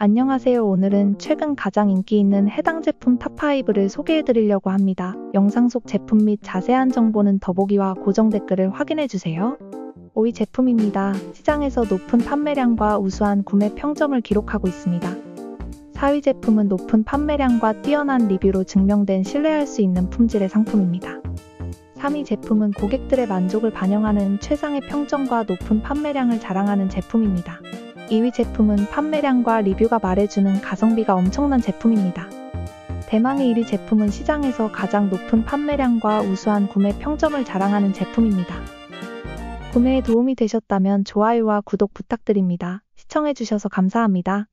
안녕하세요. 오늘은 최근 가장 인기 있는 해당 제품 탑5를 소개해드리려고 합니다. 영상 속 제품 및 자세한 정보는 더보기와 고정 댓글을 확인해주세요. 5위 제품입니다. 시장에서 높은 판매량과 우수한 구매 평점을 기록하고 있습니다. 4위 제품은 높은 판매량과 뛰어난 리뷰로 증명된 신뢰할 수 있는 품질의 상품입니다. 3위 제품은 고객들의 만족을 반영하는 최상의 평점과 높은 판매량을 자랑하는 제품입니다. 2위 제품은 판매량과 리뷰가 말해주는 가성비가 엄청난 제품입니다. 대망의 1위 제품은 시장에서 가장 높은 판매량과 우수한 구매 평점을 자랑하는 제품입니다. 구매에 도움이 되셨다면 좋아요와 구독 부탁드립니다. 시청해주셔서 감사합니다.